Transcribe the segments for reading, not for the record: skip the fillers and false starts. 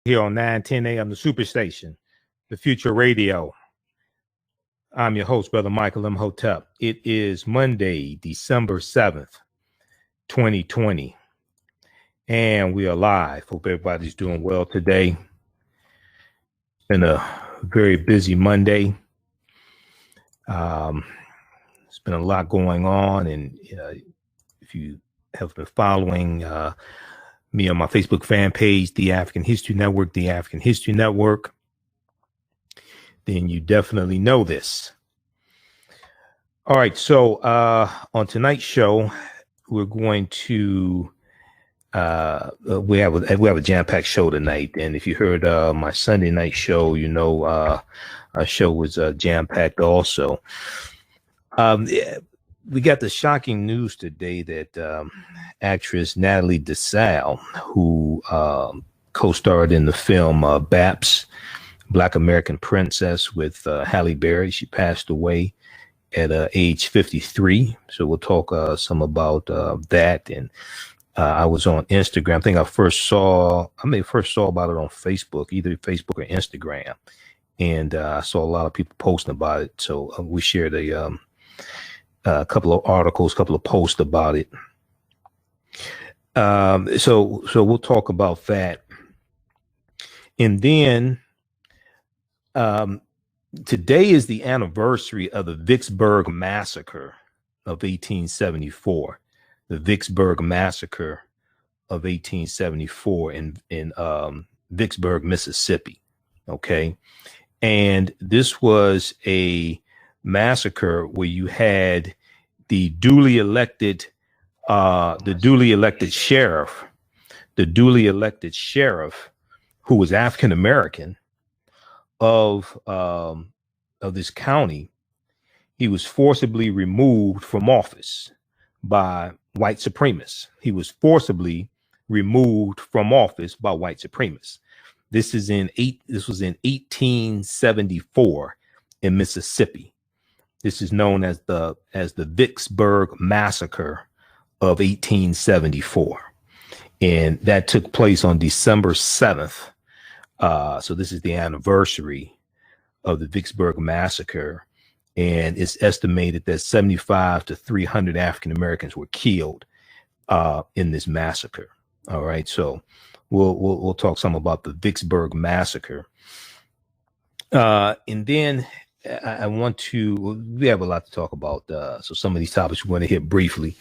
Here on 910 a.m. the Superstation, the Future Radio. I'm your host, Brother Michael Imhotep. It is Monday, December 7th, 2020, and we are live. Hope everybody's doing well today. It's been a very busy Monday. It's been a lot going on, and if you have been following me on my Facebook fan page, The African History Network, The African History Network, then you definitely know this. All right, so on tonight's show, we're going to we have a jam-packed show tonight, and if you heard my Sunday night show, you know our show was jam-packed also. We got the shocking news today that actress Natalie Desselle, who co-starred in the film B.A.P.s Black American Princess with Halle Berry, she passed away at age 53. So we'll talk some about that. And I was on Instagram. I think I first saw about it on Facebook, either Facebook or Instagram. And I saw a lot of people posting about it. So we shared a couple of articles, couple of posts about it. So we'll talk about that. And then today is the anniversary of the Vicksburg Massacre of 1874. The Vicksburg Massacre of 1874 in Vicksburg, Mississippi. Okay. And this was a massacre where you had the duly elected sheriff who was African American of this county. He was forcibly removed from office by white supremacists. This was in 1874 in Mississippi. This is known as the Vicksburg Massacre of 1874. And that took place on December 7th. So this is the anniversary of the Vicksburg Massacre. And it's estimated that 75 to 300 African Americans were killed in this massacre. All right. So we'll talk some about the Vicksburg Massacre. And then we have a lot to talk about. So some of these topics we're going to hit briefly.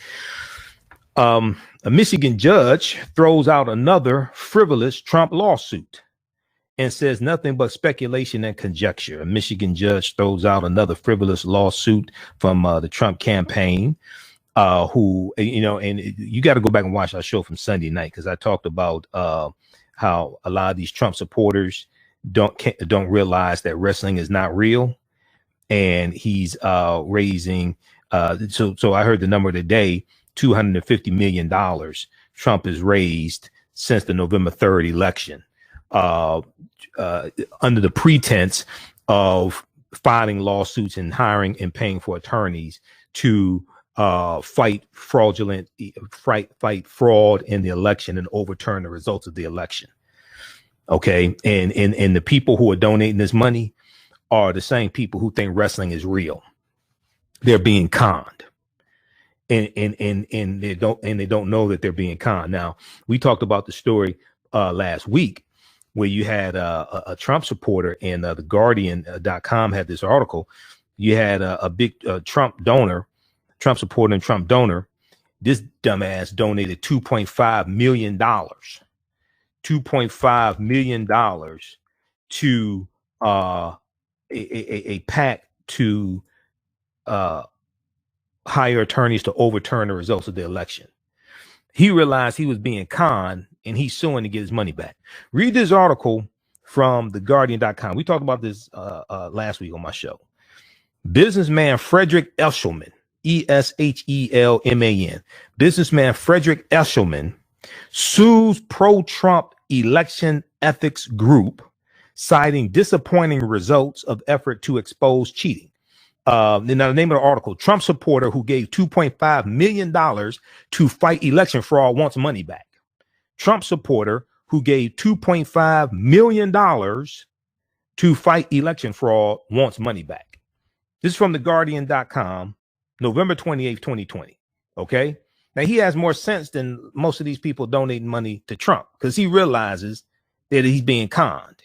A Michigan judge throws out another frivolous Trump lawsuit and says nothing but speculation and conjecture. A Michigan judge throws out another frivolous lawsuit from the Trump campaign, who, and you got to go back and watch our show from Sunday night, because I talked about how a lot of these Trump supporters don't realize that wrestling is not real. And he's raising. So I heard the number today, $250 million Trump has raised since the November 3rd election, under the pretense of filing lawsuits and hiring and paying for attorneys to fight fraud in the election and overturn the results of the election. Okay. And the people who are donating this money are the same people who think wrestling is real. They're being conned. And they don't know that they're being conned. Now, we talked about the story last week where you had a Trump supporter, and the Guardian.com had this article. You had a big Trump supporter and Trump donor. This dumbass donated $2.5 million to a PAC to hire attorneys to overturn the results of the election. He realized he was being conned, and he's suing to get his money back. Read this article from theguardian.com. We talked about this last week on my show. Businessman Frederick Eshelman, Eshelman, businessman Frederick Eshelman sues pro-Trump election ethics group, citing disappointing results of effort to expose cheating. Now, the name of the article: Trump supporter who gave $2.5 million to fight election fraud wants money back. Trump supporter who gave $2.5 million to fight election fraud wants money back. This is from theguardian.com, November 28th, 2020. Okay. Now he has more sense than most of these people donating money to Trump because he realizes that he's being conned.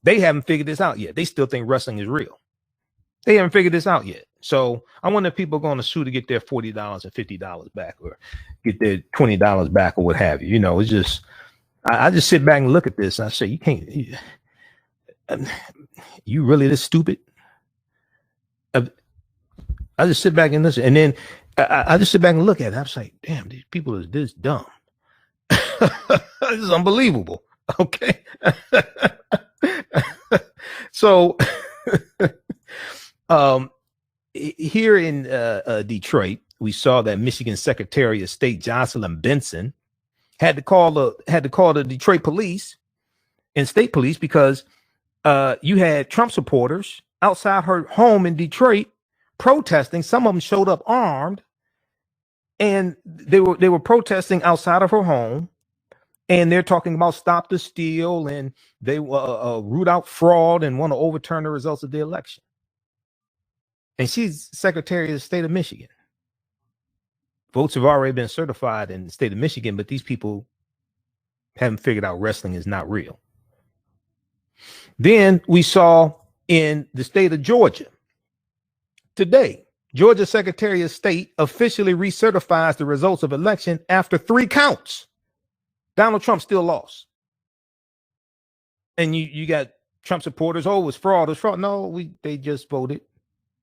They haven't figured this out yet. They still think wrestling is real. They haven't figured this out yet. So I wonder if people are going to sue to get their $40 and $50 back or get their $20 back or what have you. You know, it's just, I just sit back and look at this and I say, you can't, you really this stupid? I just sit back and listen. And then I just sit back and look at it. I'm like, damn, these people is this dumb. This is unbelievable. Okay. So, here in Detroit, we saw that Michigan Secretary of State Jocelyn Benson had to call the Detroit police and state police because you had Trump supporters outside her home in Detroit protesting. Some of them showed up armed, and they were protesting outside of her home, and they're talking about stop the steal, and they root out fraud and want to overturn the results of the election. And she's Secretary of the State of Michigan. Votes have already been certified in the state of Michigan, but these people haven't figured out wrestling is not real. Then we saw in the state of Georgia today, Georgia Secretary of State officially recertifies the results of election after 3 counts. Donald Trump still lost. And you got Trump supporters, oh, it was fraud, it was fraud. No, they just voted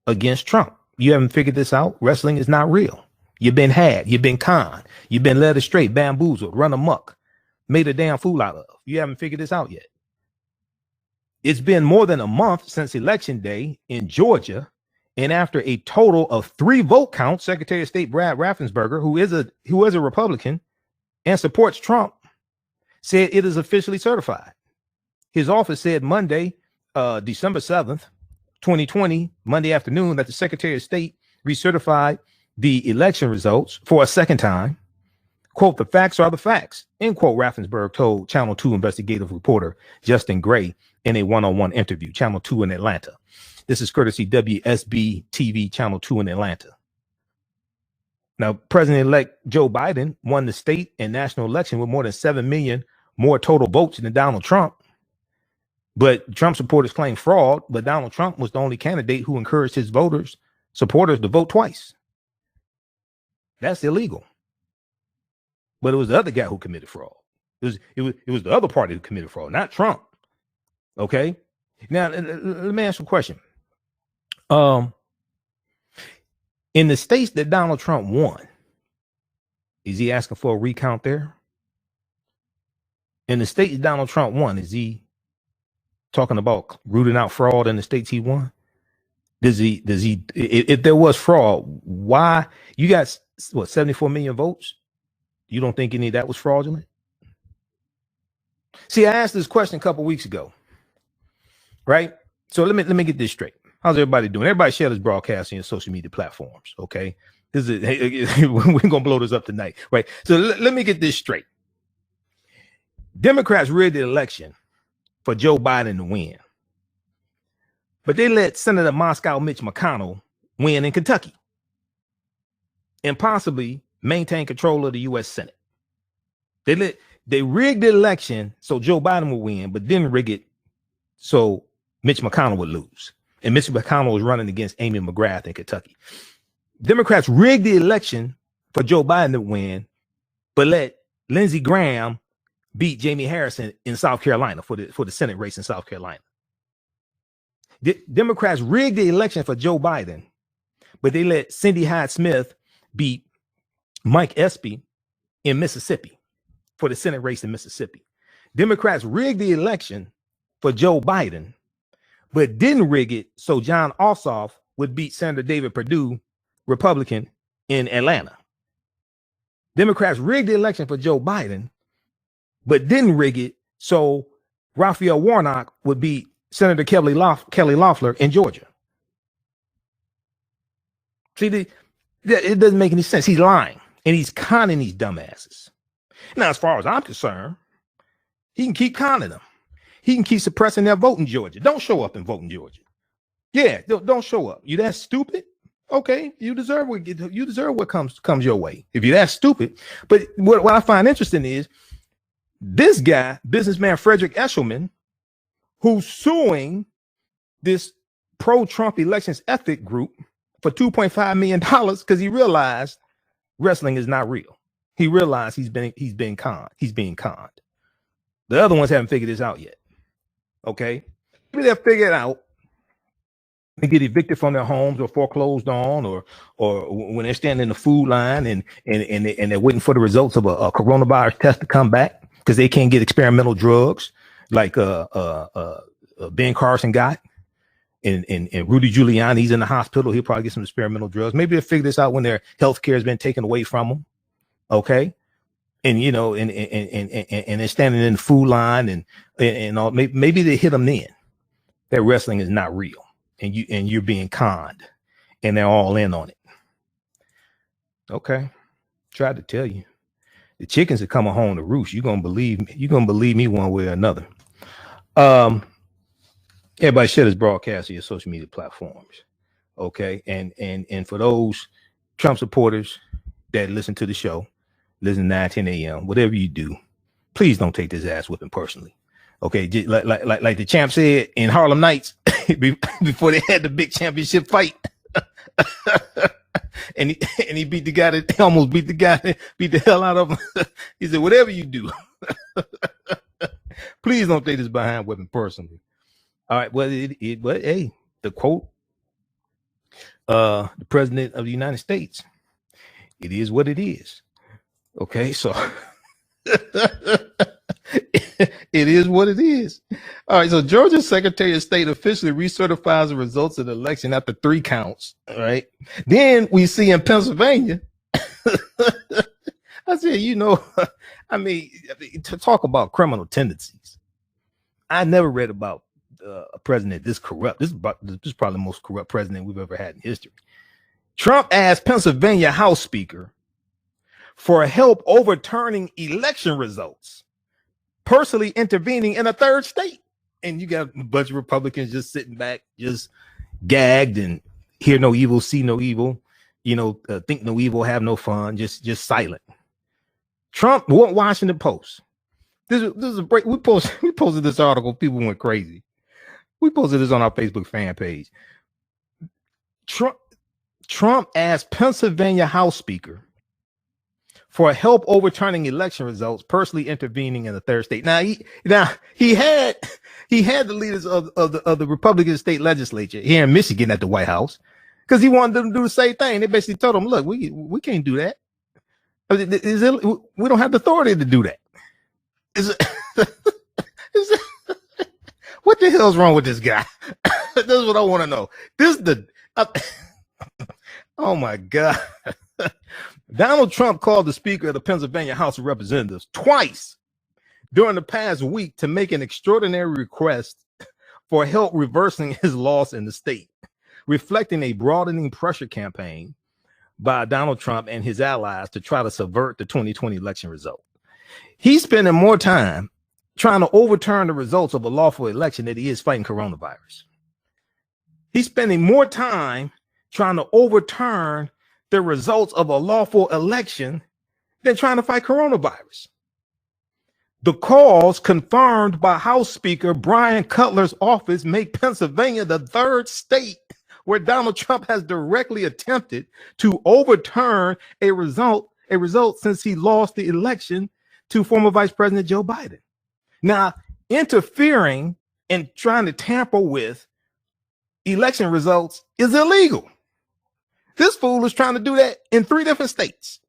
against Trump. You haven't figured this out. Wrestling is not real. You've been had, you've been conned, you've been led astray, bamboozled, run amok, made a damn fool out of. You haven't figured this out yet. It's been more than a month since Election Day in Georgia, and after a total of 3 vote counts, Secretary of State Brad Raffensperger, who is a Republican and supports Trump, said it is officially certified. His office said Monday, December 7th, 2020, Monday afternoon, that the Secretary of State recertified the election results for a second time. Quote, the facts are the facts, end quote, Raffensperger told Channel 2 investigative reporter Justin Gray in a one-on-one interview, Channel 2 in Atlanta. This is courtesy WSB TV, Channel 2 in Atlanta. Now, President-elect Joe Biden won the state and national election with more than 7 million more total votes than Donald Trump. But Trump supporters claim fraud, but Donald Trump was the only candidate who encouraged his supporters to vote twice. That's illegal. But it was the other guy who committed fraud. It was the other party who committed fraud, not Trump. Okay. Now let me ask you a question. In the states that Donald Trump won, is he asking for a recount there? In the states Donald Trump won, is he talking about rooting out fraud in the states he won? Does he, if there was fraud, why you got what, 74 million votes? You don't think any of that was fraudulent? See, I asked this question a couple weeks ago, right? So let me get this straight. How's everybody doing? Everybody share this broadcast on your social media platforms, okay? We're gonna blow this up tonight, right? So let me get this straight. Democrats rigged the election for Joe Biden to win, but they let Senator Moscow Mitch McConnell win in Kentucky and possibly maintain control of the U.S. Senate. They rigged the election so Joe Biden would win, but didn't rig it so Mitch McConnell would lose. And Mitch McConnell was running against Amy McGrath in Kentucky. Democrats rigged the election for Joe Biden to win, but let Lindsey Graham beat Jamie Harrison in South Carolina for the Senate race in South Carolina. Democrats rigged the election for Joe Biden, but they let Cindy Hyde-Smith beat Mike Espy in Mississippi for the Senate race in Mississippi. Democrats rigged the election for Joe Biden, but didn't rig it so John Ossoff would beat Senator David Perdue, Republican, in Atlanta. Democrats rigged the election for Joe Biden, but didn't rig it so Raphael Warnock would beat Senator Kelly Loeffler in Georgia. See, it doesn't make any sense. He's lying and he's conning these dumbasses. Now, as far as I'm concerned, He can keep conning them. He can keep suppressing their vote in Georgia. Don't show up and vote in Georgia. Yeah, don't show up. You that stupid? Okay, you deserve what comes your way. If you're that stupid. But what I find interesting is this guy, businessman Frederick Eshelman, who's suing this pro-Trump elections ethic group for $2.5 million because he realized wrestling is not real. He realized he's been conned. He's being conned. The other ones haven't figured this out yet. Okay, maybe they'll figure it out. They get evicted from their homes or foreclosed on, or when they're standing in the food line and they're waiting for the results of a coronavirus test to come back because they can't get experimental drugs like Ben Carson got, and Rudy Giuliani, he's in the hospital. He'll probably get some experimental drugs. Maybe they'll figure this out when their health care has been taken away from them. Okay. And you know, and they're standing in the food line and all. Maybe they hit them then. That wrestling is not real, and you're being conned, and they're all in on it. Okay, tried to tell you, the chickens are coming home to roost. You're gonna believe me. You're gonna believe me one way or another. Everybody share this broadcast to your social media platforms. Okay, and for those Trump supporters that listen to the show. Listen 9, 10 a.m. Whatever you do, please don't take this ass whipping personally. Okay, just like the champ said in Harlem Nights before they had the big championship fight, and he beat the guy that almost beat the hell out of him. He said, "Whatever you do, please don't take this behind whipping personally." All right, well, but hey, the quote, the president of the United States, it is what it is. Okay, so it is what it is. All right, so Georgia's Secretary of State officially recertifies the results of the election after 3 counts. All right, then we see in Pennsylvania. I said, you know, I mean, to talk about criminal tendencies, I never read about a president this corrupt. This is probably the most corrupt president we've ever had in history. Trump asked Pennsylvania House Speaker for help overturning election results, personally intervening in a third state. And you got a bunch of Republicans just sitting back, just gagged and hear no evil, see no evil, you know, think no evil, have no fun, just silent. Trump, Washington Post. This is a break. We posted this article. People went crazy. We posted this on our Facebook fan page. Trump asked Pennsylvania House Speaker for help overturning election results, personally intervening in the third state. Now he had the leaders of the Republican state legislature here in Michigan at the White House because he wanted them to do the same thing. They basically told him, "Look, we can't do that. We don't have the authority to do that." What the hell's wrong with this guy? This is what I want to know. Oh my God. Donald Trump called the Speaker of the Pennsylvania House of Representatives twice during the past week to make an extraordinary request for help reversing his loss in the state, reflecting a broadening pressure campaign by Donald Trump and his allies to try to subvert the 2020 election result. He's spending more time trying to overturn the results of a lawful election than he is fighting coronavirus. He's spending more time trying to overturn the results of a lawful election than trying to fight coronavirus. The cause confirmed by House Speaker Brian Cutler's office make Pennsylvania the third state where Donald Trump has directly attempted to overturn a result since he lost the election to former Vice President Joe Biden. Now, interfering and trying to tamper with election results is illegal. This fool is trying to do that in 3 different states.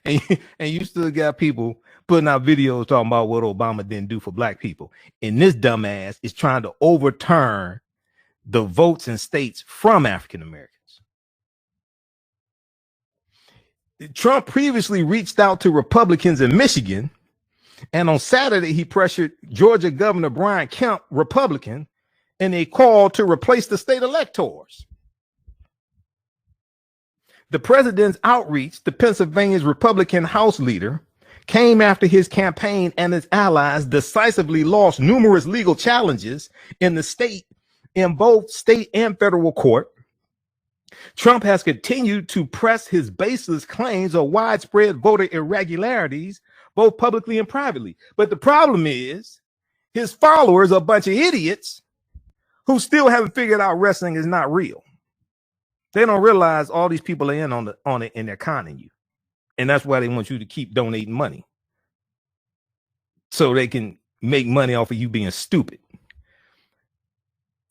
and you still got people putting out videos talking about what Obama didn't do for black people. And this dumbass is trying to overturn the votes in states from African Americans. Trump previously reached out to Republicans in Michigan, and on Saturday, he pressured Georgia Governor Brian Kemp, Republican, in a call to replace the state electors. The president's outreach to Pennsylvania's Republican House leader came after his campaign and its allies decisively lost numerous legal challenges in the state, in both state and federal court. Trump has continued to press his baseless claims of widespread voter irregularities, both publicly and privately. But the problem is his followers are a bunch of idiots who still haven't figured out wrestling is not real. They don't realize all these people are in on it and they're conning you. And that's why they want you to keep donating money, so they can make money off of you being stupid.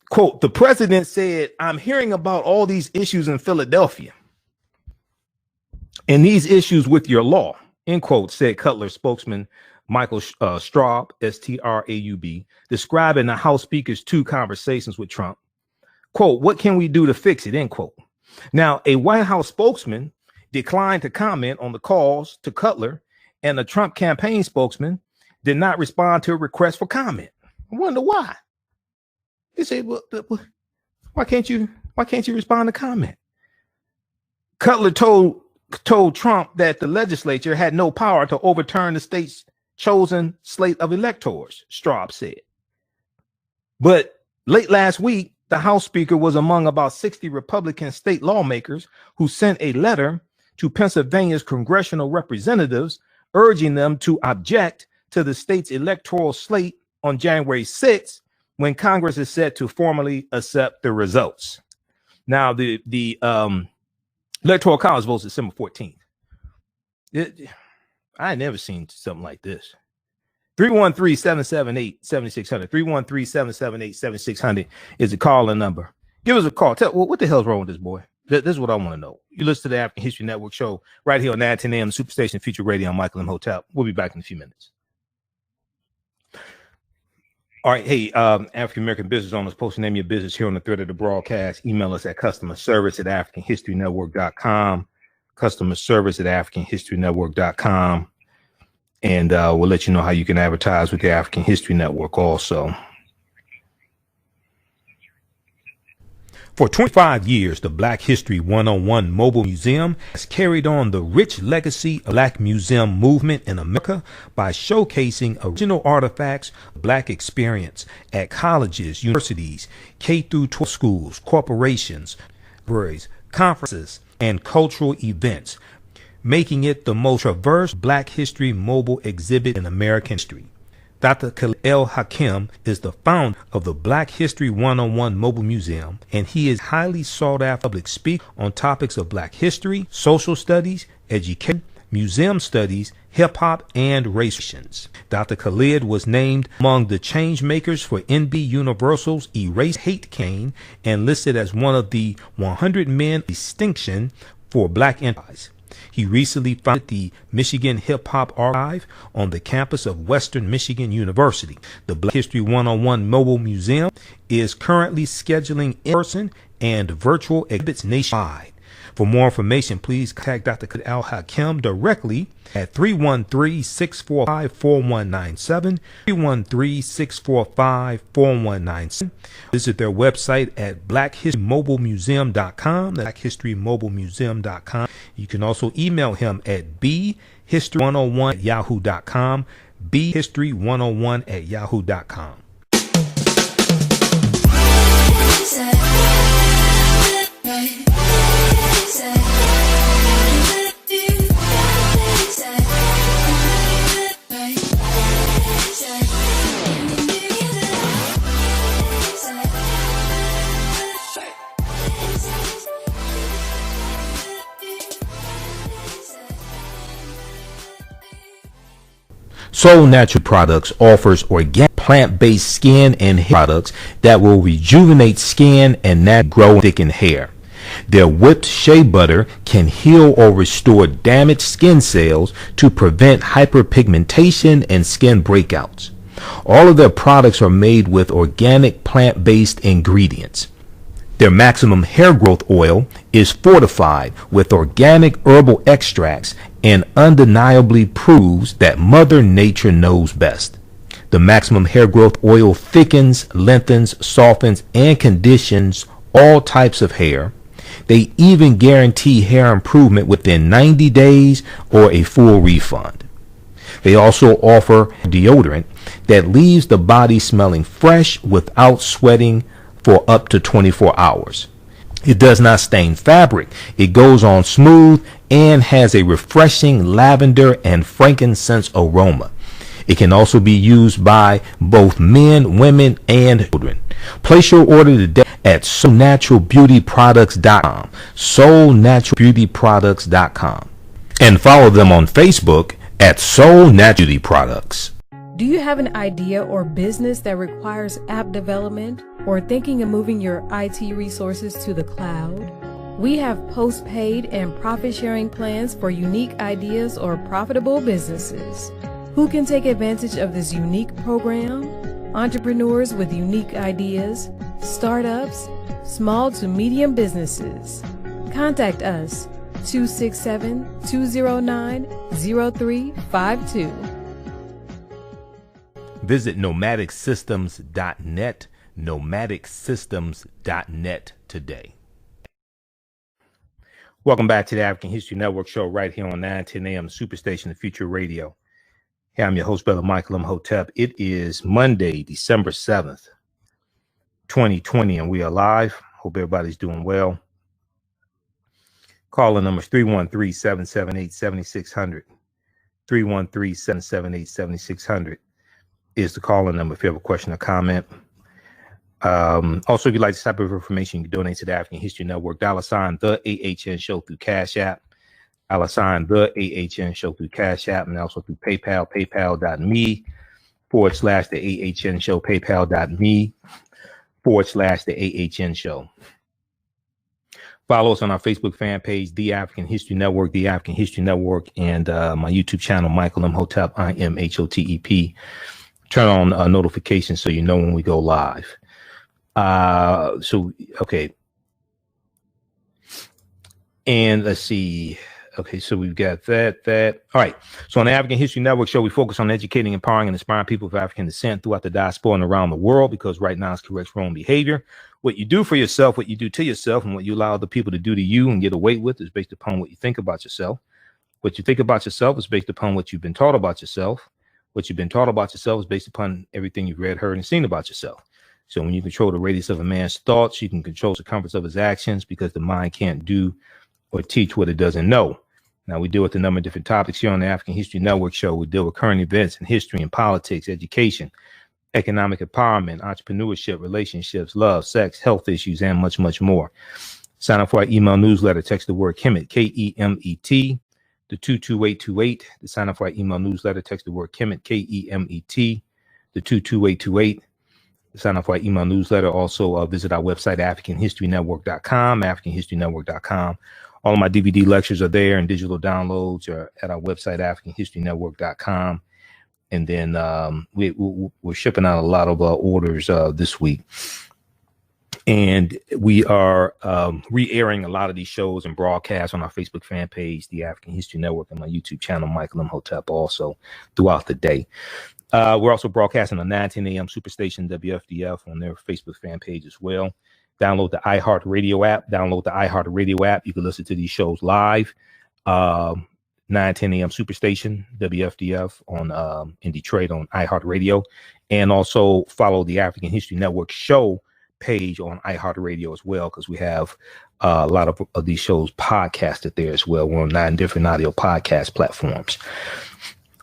Quote, the president said, I'm hearing about all these issues in Philadelphia and these issues with your law, end quote, said Cutler spokesman Michael Straub, S-T-R-A-U-B, describing the House Speaker's two conversations with Trump. Quote, what can we do to fix it, end quote. Now, a White House spokesman declined to comment on the calls to Cutler, and the Trump campaign spokesman did not respond to a request for comment. I wonder why. They say, well, why can't you respond to comment? Cutler told Trump that the legislature had no power to overturn the state's chosen slate of electors, Straub said. But late last week, the House Speaker was among about 60 Republican state lawmakers who sent a letter to Pennsylvania's congressional representatives urging them to object to the state's electoral slate on January 6th, when Congress is set to formally accept the results. Now, the Electoral College votes December 14th. I never seen something like this. 313-778-7600. 313-778-7600 is the calling number. Give us a call. Tell what the hell's wrong with this boy? This is what I want to know. You listen to the African History Network show right here on 910 AM, Superstation Future Radio. I'm Michael Imhotep. We'll be back in a few minutes. All right. Hey, African-American business owners, post the name of your business here on the thread of the broadcast. Email us at customerservice@africanhistorynetwork.com. Customerservice@africanhistorynetwork.com. And we'll let you know how you can advertise with the African History Network also. For 25 years, the Black History 101 Mobile Museum has carried on the rich legacy of Black museum movement in America by showcasing original artifacts of Black experience at colleges, universities, K-12 schools, corporations, libraries, conferences, and cultural events, making it the most diverse Black history mobile exhibit in American history. Dr. Khalil Hakim is the founder of the Black History 101 Mobile Museum, and he is highly sought after public speaker on topics of Black history, social studies, education, museum studies, hip-hop, and race relations. Dr. Khalid was named among the change makers for NB Universal's Erase Hate campaign and listed as one of the 100 men distinction for Black enterprise. He recently founded the Michigan Hip Hop Archive on the campus of Western Michigan University. The Black History 101 Mobile Museum is currently scheduling in-person and virtual exhibits nationwide. For more information, please contact Dr. Khalil Hakim directly at 313-645-4197, 313-645-4197. Visit their website at blackhistorymobilemuseum.com, blackhistorymobilemuseum.com. You can also email him at bhistory101@yahoo.com, bhistory101@yahoo.com. Soul Natural Products offers organic plant-based skin and hair products that will rejuvenate skin and naturally grow and thicken hair. Their whipped shea butter can heal or restore damaged skin cells to prevent hyperpigmentation and skin breakouts. All of their products are made with organic plant-based ingredients. Their maximum hair growth oil is fortified with organic herbal extracts and undeniably proves that Mother Nature knows best. The maximum hair growth oil thickens, lengthens, softens, and conditions all types of hair. They even guarantee hair improvement within 90 days or a full refund. They also offer deodorant that leaves the body smelling fresh without sweating for up to 24 hours. It does not stain fabric. It goes on smooth and has a refreshing lavender and frankincense aroma. It can also be used by both men, women, and children. Place your order today at soulnaturalbeautyproducts.com. soulnaturalbeautyproducts.com. And follow them on Facebook at Soul Natural Beauty Products. Do you have an idea or business that requires app development or thinking of moving your IT resources to the cloud? We have post-paid and profit-sharing plans for unique ideas or profitable businesses. Who can take advantage of this unique program? Entrepreneurs with unique ideas, startups, small to medium businesses. Contact us 267-209-0352. Visit nomadicsystems.net, nomadicsystems.net today. Welcome back to the African History Network show right here on 910 AM Superstation, the Future Radio. Hey, I'm your host, Brother Michael Imhotep. It is Monday, December 7th, 2020, and we are live. Hope everybody's doing well. Calling numbers 313-778-7600. 313-778-7600 is the calling number if you have a question or comment. Also, if you'd like this type of information, you can donate to the African History Network. $ the AHN show through Cash App. $ the AHN show through Cash App, and also through PayPal, paypal.me /the AHN show, paypal.me /the AHN show. Follow us on our Facebook fan page, The African History Network, The African History Network, and my YouTube channel, Michael Imhotep, IMHOTEP. Turn on notifications so you know when we go live. Okay. And let's see. Okay, so we've got that. All right. So on the African History Network show, we focus on educating, empowering, and inspiring people of African descent throughout the diaspora and around the world, because right now it's correct wrong behavior. What you do for yourself, what you do to yourself, and what you allow other people to do to you and get away with is based upon what you think about yourself. What you think about yourself is based upon what you've been taught about yourself. What you've been taught about yourself is based upon everything you've read, heard, and seen about yourself. So when you control the radius of a man's thoughts, you can control the circumference of his actions, because the mind can't do or teach what it doesn't know. Now, we deal with a number of different topics here on the African History Network show. We deal with current events in history and politics, education, economic empowerment, entrepreneurship, relationships, love, sex, health issues, and much, much more. Sign up for our email newsletter. Text the word KEMET, KEMET, to 22828. To sign up for our email newsletter, text the word KEMET, KEMET, to 22828. To sign up for our email newsletter. Also, visit our website, AfricanHistoryNetwork.com, AfricanHistoryNetwork.com. All of my DVD lectures are there, and digital downloads are at our website, AfricanHistoryNetwork.com. And then we're shipping out a lot of orders this week. And we are re-airing a lot of these shows and broadcasts on our Facebook fan page, The African History Network, and my YouTube channel, Michael Imhotep, also throughout the day. We're also broadcasting on 910 AM Superstation WFDF on their Facebook fan page as well. Download the iHeartRadio app. You can listen to these shows live. 910 AM Superstation WFDF on in Detroit on iHeartRadio, and also follow the African History Network show page on iHeartRadio as well, because we have a lot of these shows podcasted there as well. We're on 9 different audio podcast platforms.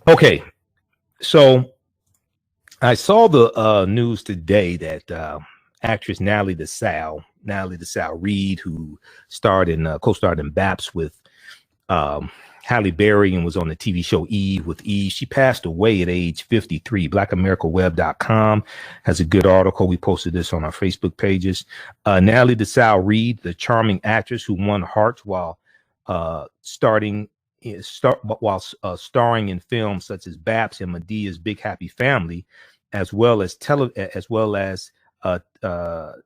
Okay, so I saw the news today that actress Natalie Desselle-Reid, who co-starred in B.A.P.s with Halle Berry and was on the TV show Eve with Eve. She passed away at age 53. BlackAmericaWeb.com has a good article. We posted this on our Facebook pages. Natalie Desselle-Reid, the charming actress who won hearts while starring in films such as B.A.P.s and Medea's Big Happy Family, as well as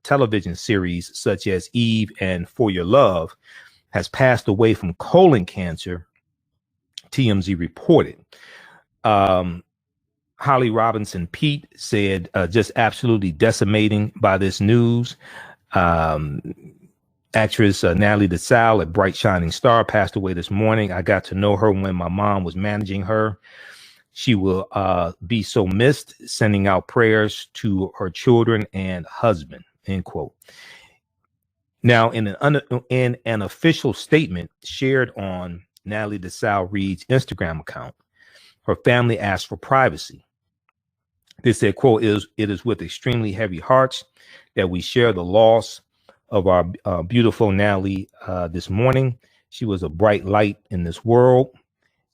television series such as Eve and For Your Love, has passed away from colon cancer, TMZ reported. Holly Robinson Pete said, just absolutely decimating by this news. Actress Natalie Desselle, a bright shining star, passed away this morning. I got to know her when my mom was managing her. She will be so missed, sending out prayers to her children and husband, end quote. Now, in an official statement shared on Natalie Desselle-Reid's Instagram account, her family asked for privacy. They said, quote, it is with extremely heavy hearts that we share the loss of our beautiful Natalie this morning. She was a bright light in this world,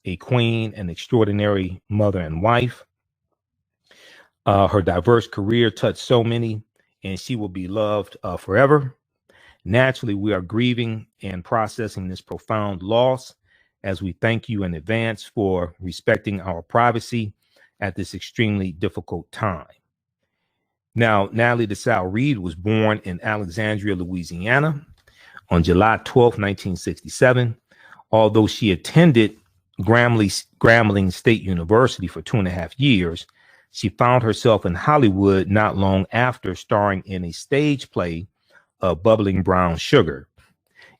a queen, an extraordinary mother and wife. Her diverse career touched so many, and she will be loved forever. Naturally, we are grieving and processing this profound loss as we thank you in advance for respecting our privacy at this extremely difficult time. Now, Natalie Desselle-Reid was born in Alexandria, Louisiana on July 12, 1967. Although she attended Grambling State University for 2.5 years, she found herself in Hollywood not long after, starring in a stage play of Bubbling Brown Sugar.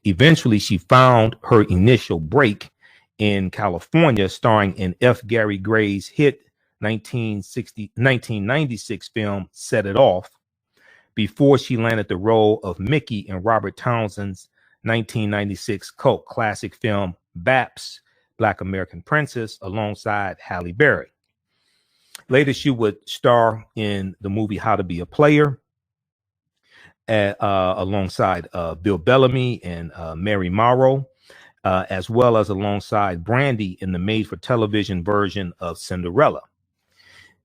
Eventually, she found her initial break in California, starring in F. Gary Gray's hit 1996 film Set It Off, before she landed the role of Mickey in Robert Townsend's 1996 cult classic film B.A.P.s Black American Princess alongside Halle Berry. Later, she would star in the movie How to Be a Player alongside Bill Bellamy and Mary Morrow, as well as alongside Brandy in the made-for-television version of Cinderella.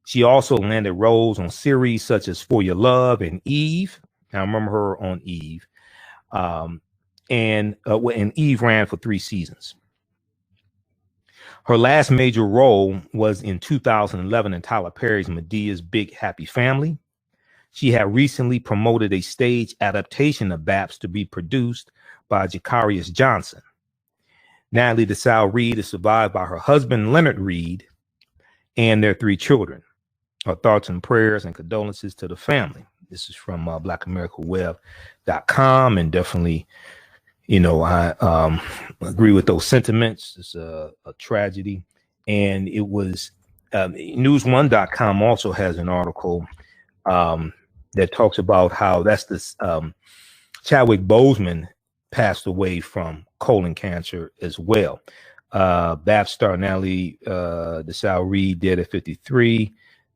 She also landed roles on series such as For Your Love and Eve. I remember her on Eve. And Eve ran for 3 seasons. Her last major role was in 2011 in Tyler Perry's Medea's Big Happy Family. She had recently promoted a stage adaptation of B.A.P.s to be produced by Jakarius Johnson. Natalie Desselle-Reid is survived by her husband, Leonard Reid, and their 3 children. Our thoughts and prayers and condolences to the family. This is from blackamericaweb.com, and definitely, I agree with those sentiments. It's a tragedy. And it was news1.com also has an article that talks about how Chadwick Boseman passed away from colon cancer as well. B.A.P.s star Natalie Desselle-Reid dead at 53.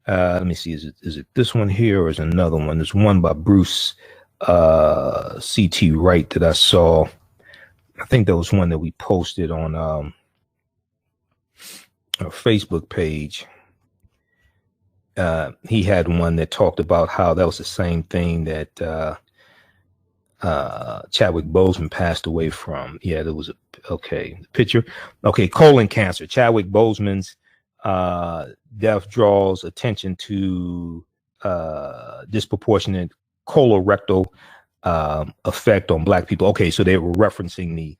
Let me see, is it this one here or is it another one? There's one by Bruce C.T. Wright that I saw. I think that was one that we posted on our Facebook page. He had one that talked about how that was the same thing that Chadwick Boseman passed away from. Yeah, there was the picture. Okay, colon cancer. Chadwick Boseman's death draws attention to disproportionate colorectal effect on Black people. Okay, so they were referencing the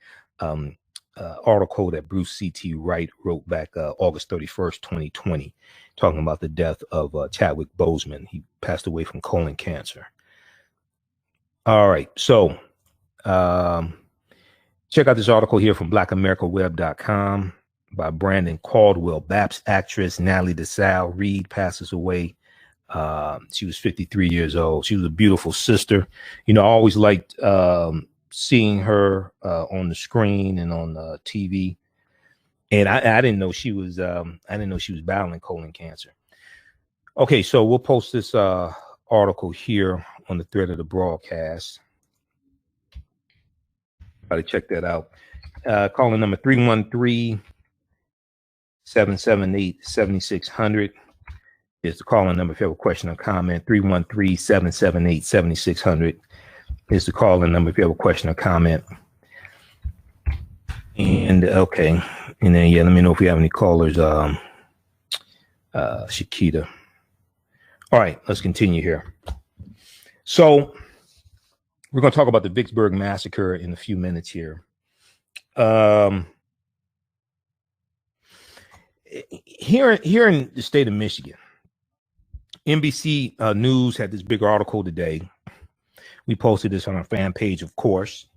article that Bruce C.T. Wright wrote back August 31st, 2020, talking about the death of Chadwick Boseman. He passed away from colon cancer. All right, so check out this article here from blackamericaweb.com by Brandon Caldwell. B.A.P.s actress Natalie Desselle-Reid passes away. She was 53 years old. She was a beautiful sister. I always liked seeing her on the screen and on TV. And I didn't know she was battling colon cancer. Okay, so we'll post this article here on the thread of the broadcast. Try to check that out. Calling number 313-778-7600 is the calling number if you have a question or comment. 313-778-7600 is the calling number if you have a question or comment. And okay, and then let me know if you have any callers. Shakita. All right, let's continue here. So we're going to talk about the Vicksburg Massacre in a few minutes here. Here in the state of Michigan, NBC News had this big article today. We posted this on our fan page, of course.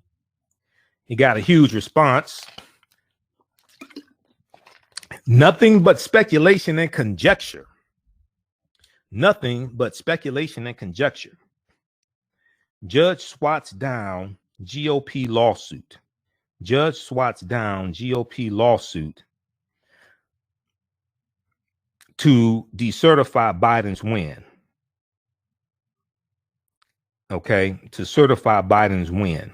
He got a huge response. Nothing but speculation and conjecture. Nothing but speculation and conjecture. Judge swats down GOP lawsuit. Judge swats down GOP lawsuit to decertify Biden's win. Okay, to certify Biden's win.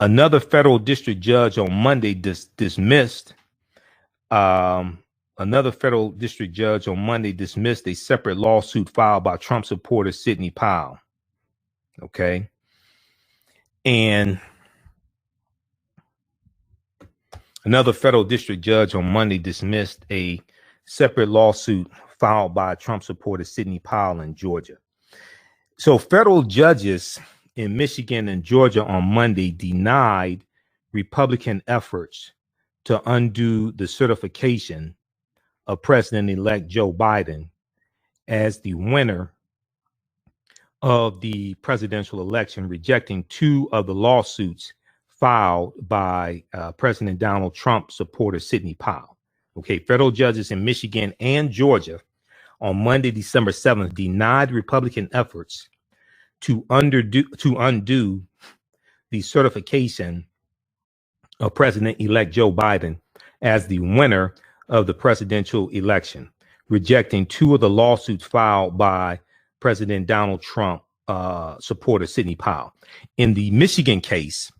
Another federal district judge on Monday dismissed a separate lawsuit filed by Trump supporter Sidney Powell. Okay. And another federal district judge on Monday dismissed a separate lawsuit filed by Trump supporter Sidney Powell in Georgia. So federal judges in Michigan and Georgia on Monday denied Republican efforts to undo the certification of President-elect Joe Biden as the winner of the presidential election, rejecting two of the lawsuits filed by President Donald Trump supporter Sidney Powell. Okay, federal judges in Michigan and Georgia on Monday, December 7th, denied Republican efforts to undo the certification of President-elect Joe Biden as the winner of the presidential election, rejecting two of the lawsuits filed by President Donald Trump supporter Sidney Powell. In the Michigan case,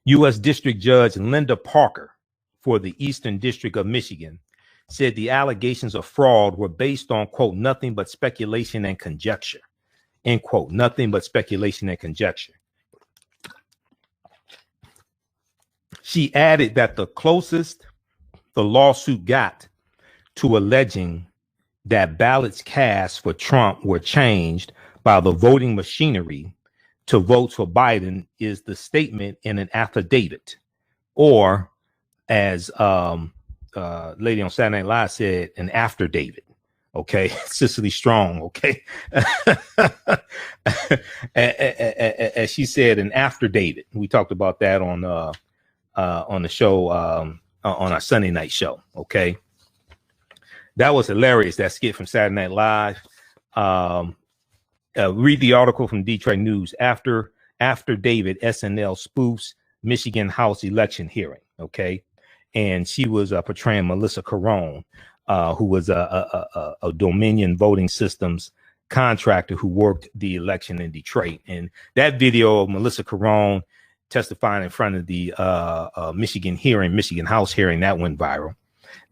U.S. District Judge Linda Parker for the Eastern District of Michigan said the allegations of fraud were based on, quote, nothing but speculation and conjecture, end quote, nothing but speculation and conjecture. She added that the closest the lawsuit got to alleging that ballots cast for Trump were changed by the voting machinery to vote for Biden is the statement in an affidavit, or as lady on Saturday Night Live said, an after David. Okay, Cicely Strong. Okay, as she said, an after David. We talked about that on the show on our Sunday night show. Okay, that was hilarious. That skit from Saturday Night Live. Read the article from Detroit News. After David, SNL spoofs Michigan House election hearing. Okay, and she was portraying Melissa Carone, who was a Dominion voting systems contractor who worked the election in Detroit. And that video of Melissa Carone testifying in front of the Michigan House hearing, that went viral.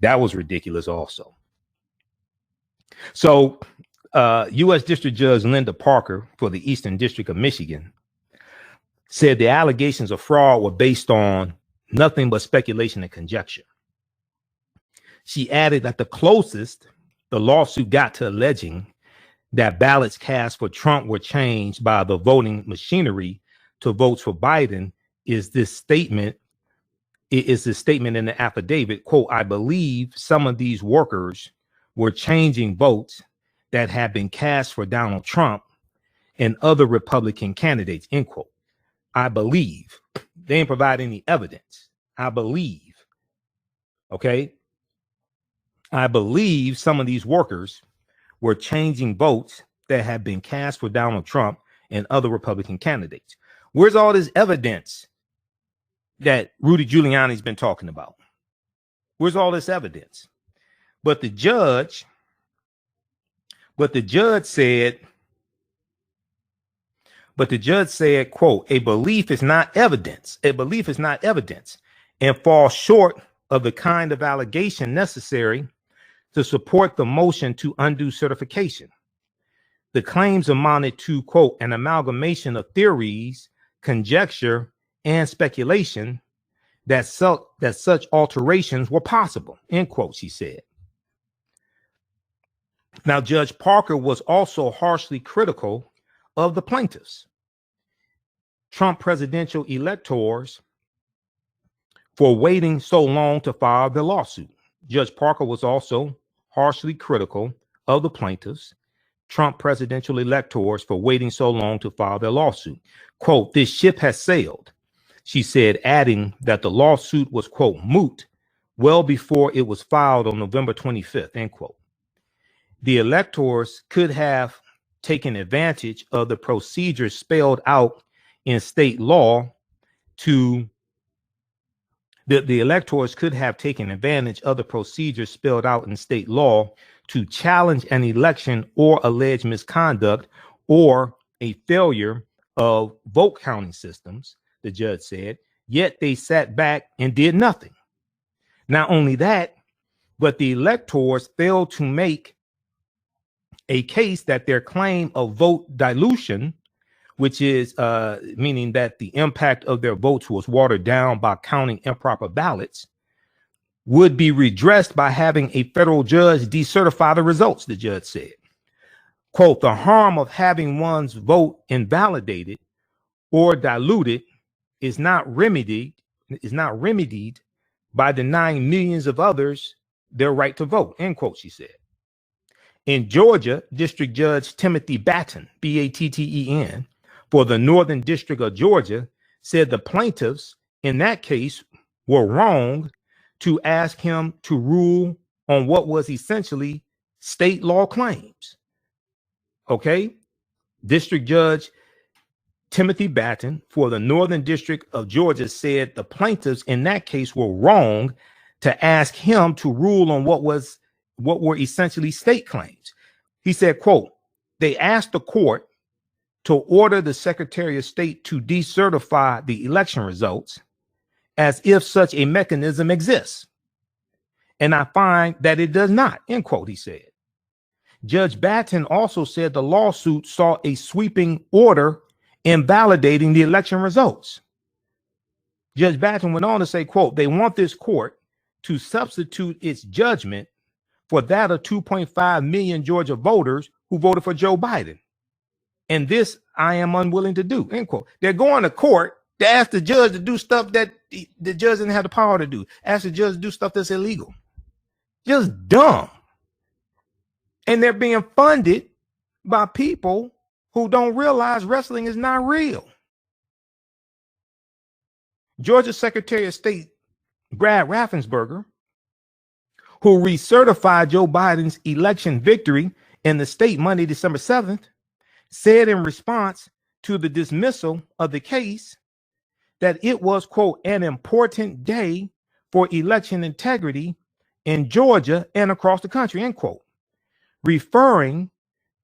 That was ridiculous also. So U.S. District Judge Linda Parker for the Eastern District of Michigan said the allegations of fraud were based on nothing but speculation and conjecture. She added that the closest the lawsuit got to alleging that ballots cast for Trump were changed by the voting machinery to votes for Biden is this statement. It is the statement in the affidavit, quote, I believe some of these workers were changing votes that had been cast for Donald Trump and other Republican candidates, end quote. I believe. They didn't provide any evidence. I believe. Okay. I believe some of these workers were changing votes that had been cast for Donald Trump and other Republican candidates. Where's all this evidence that Rudy Giuliani's been talking about? Where's all this evidence? But the judge said, quote, a belief is not evidence. A belief is not evidence and falls short of the kind of allegation necessary to support the motion to undo certification. The claims amounted to, quote, an amalgamation of theories, conjecture, and speculation that such alterations were possible, end quote, she said. Now, Judge Parker was also harshly critical of the plaintiffs, Trump presidential electors, for waiting so long to file the lawsuit. Judge Parker was also harshly critical of the plaintiffs, Trump presidential electors, for waiting so long to file their lawsuit. Quote, this ship has sailed. She said, adding that the lawsuit was, quote, moot well before it was filed on November 25th, end quote. The electors could have taken advantage of the procedures spelled out in state law to the electors could have taken advantage of the procedures spelled out in state law to challenge an election or allege misconduct or a failure of vote counting systems, the judge said, yet they sat back and did nothing. Not only that, but the electors failed to make a case that their claim of vote dilution, which is meaning that the impact of their votes was watered down by counting improper ballots, would be redressed by having a federal judge decertify the results, the judge said. Quote, the harm of having one's vote invalidated or diluted is not remedied by denying millions of others their right to vote, end quote, she said. In Georgia, District Judge Timothy Batten, Batten, for the Northern District of Georgia, said the plaintiffs in that case were wrong to ask him to rule on what was essentially state law claims. Okay? District Judge Timothy Batten for the Northern District of Georgia said the plaintiffs in that case were wrong to ask him to rule on what were essentially state claims. He said, quote, they asked the court to order the Secretary of State to decertify the election results as if such a mechanism exists. And I find that it does not, end quote, he said. Judge Batten also said the lawsuit sought a sweeping order invalidating the election results. Judge Batten went on to say, quote, they want this court to substitute its judgment for that of 2.5 million Georgia voters who voted for Joe Biden. And this I am unwilling to do, end quote. They're going to court to ask the judge to do stuff that the judge didn't have the power to do. Ask the judge to do stuff that's illegal. Just dumb. And they're being funded by people who don't realize wrestling is not real. Georgia Secretary of State Brad Raffensperger, who recertified Joe Biden's election victory in the state Monday, December 7th, said in response to the dismissal of the case that it was, quote, an important day for election integrity in Georgia and across the country, end quote, referring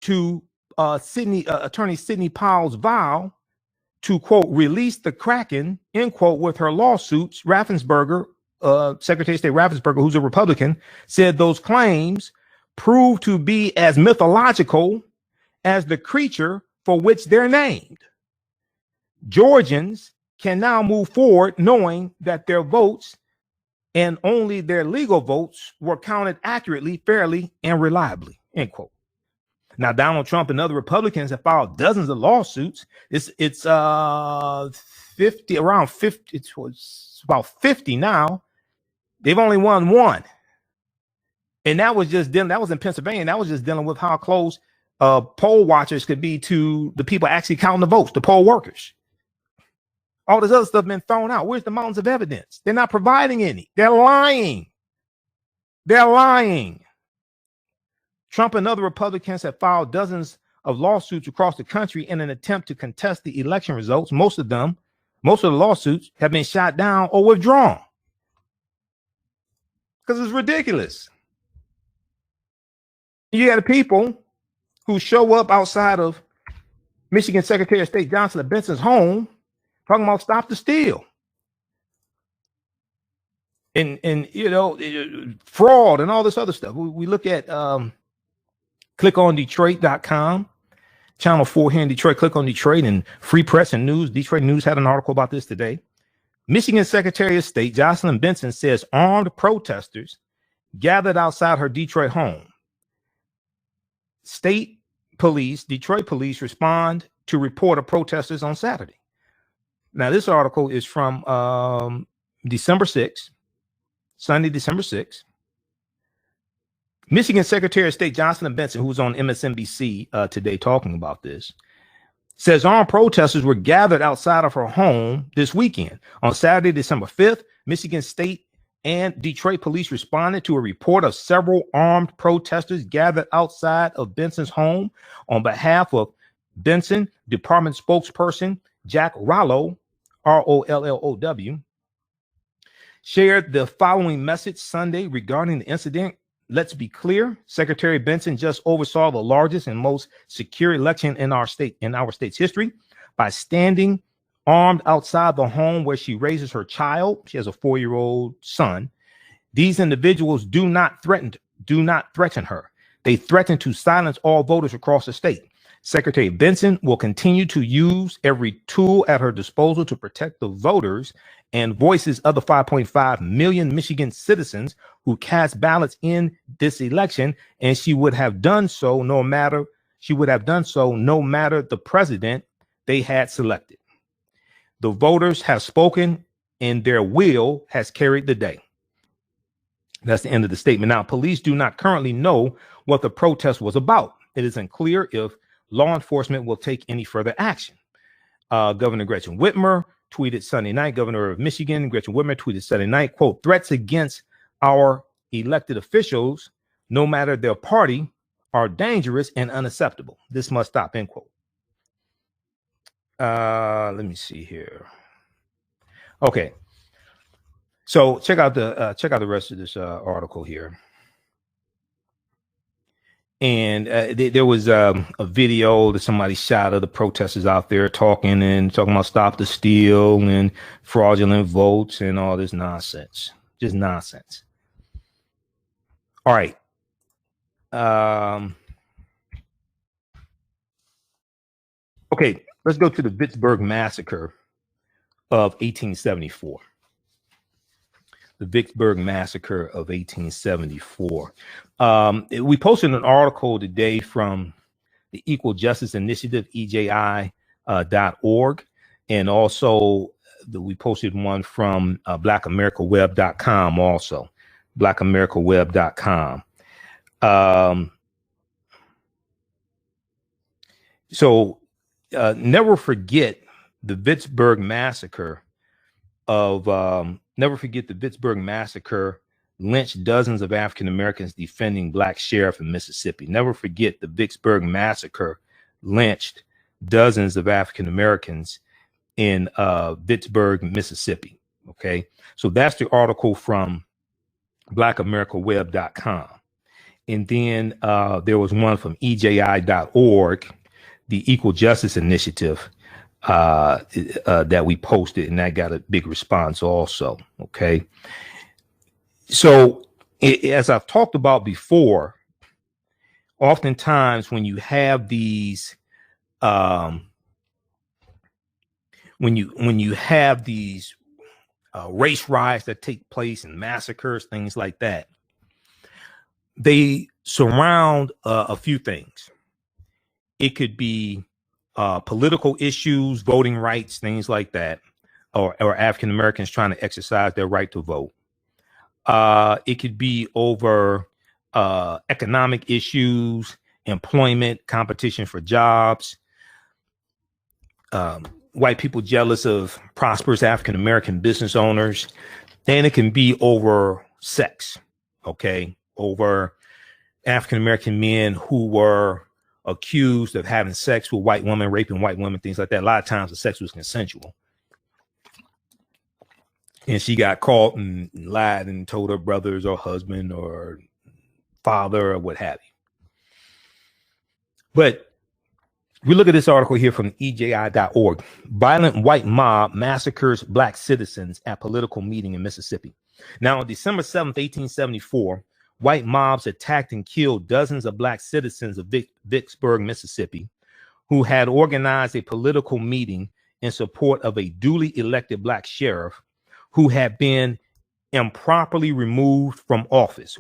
to Attorney Sidney Powell's vow to, quote, release the Kraken, end quote, with her lawsuits. Raffensperger, Secretary of State Raffensperger, who's a Republican, said those claims proved to be as mythological as the creature for which they're named. Georgians can now move forward knowing that their votes and only their legal votes were counted accurately, fairly, and reliably, end quote. Now, Donald Trump and other Republicans have filed dozens of lawsuits. It's 50, around 50, it's about 50 now. They've only won one. And that was in Pennsylvania. That was just dealing with how close poll watchers could be to the people actually counting the votes, the poll workers. All this other stuff been thrown out. Where's the mountains of evidence? They're not providing any. They're lying. They're lying. Trump and other Republicans have filed dozens of lawsuits across the country in an attempt to contest the election results. Most of the lawsuits have been shot down or withdrawn because it's ridiculous. You got people who show up outside of Michigan Secretary of State Jocelyn Benson's home talking about stop the steal. And fraud and all this other stuff. We look at clickondetroit.com, Channel 4 here in Detroit, Click on Detroit, and Free Press and News. Detroit News had an article about this today. Michigan Secretary of State Jocelyn Benson says armed protesters gathered outside her Detroit home. State police, Detroit police, respond to report of protesters on Saturday. Now, this article is from December 6th, Sunday, December 6th. Michigan Secretary of State Jocelyn Benson, who's on MSNBC today talking about this, says armed protesters were gathered outside of her home this weekend. On Saturday, December 5th, Michigan State and Detroit police responded to a report of several armed protesters gathered outside of Benson's home. On behalf of Benson, department spokesperson Jack Rollo, Rollow, shared the following message Sunday regarding the incident. Let's be clear. Secretary Benson just oversaw the largest and most secure election in our state's history by standing armed outside the home where she raises her child. She has a 4-year-old son. These individuals do not threaten her. They threaten to silence all voters across the state. Secretary Benson will continue to use every tool at her disposal to protect the voters and voices of the 5.5 million Michigan citizens who cast ballots in this election, and she would have done so no matter the president they had selected. The voters have spoken, and their will has carried the day. That's the end of the statement. Now, police do not currently know what the protest was about. It isn't clear if law enforcement will take any further action. Governor Gretchen Whitmer tweeted Sunday night, Governor of Michigan, Gretchen Whitmer tweeted Sunday night, quote, threats against our elected officials, no matter their party, are dangerous and unacceptable. This must stop, end quote. Let me see here. Okay. So check out the rest of this article here. And there was a video that somebody shot of the protesters out there talking about stop the steal and fraudulent votes and all this nonsense. Just nonsense. All right. Okay, let's go to the Vicksburg Massacre of 1874. The Vicksburg Massacre of 1874. We posted an article today from the Equal Justice Initiative, EJI.org, and also we posted one from blackamericaweb.com also, blackamericaweb.com. So never forget the Vicksburg Massacre lynched dozens of African Americans defending black sheriff in Mississippi. Never forget the Vicksburg Massacre lynched dozens of African Americans in Vicksburg, Mississippi. Okay, so that's the article from blackamericaweb.com. And then there was one from EJI.org, the Equal Justice Initiative, that we posted, and that got a big response also. Okay. So as I've talked about before, oftentimes when you have these, race riots that take place and massacres, things like that, they surround a few things. It could be political issues, voting rights, things like that, or African Americans trying to exercise their right to vote. It could be over economic issues, employment, competition for jobs, white people jealous of prosperous African American business owners. And it can be over sex, okay, over African American men who were accused of having sex with white women, raping white women, things like that. A lot of times the sex was consensual. And she got caught and lied and told her brothers or husband or father or what have you. But we look at this article here from EJI.org. Violent white mob massacres black citizens at political meeting in Mississippi. Now, on December 7th, 1874, white mobs attacked and killed dozens of black citizens of Vicksburg, Mississippi, who had organized a political meeting in support of a duly elected black sheriff who had been improperly removed from office,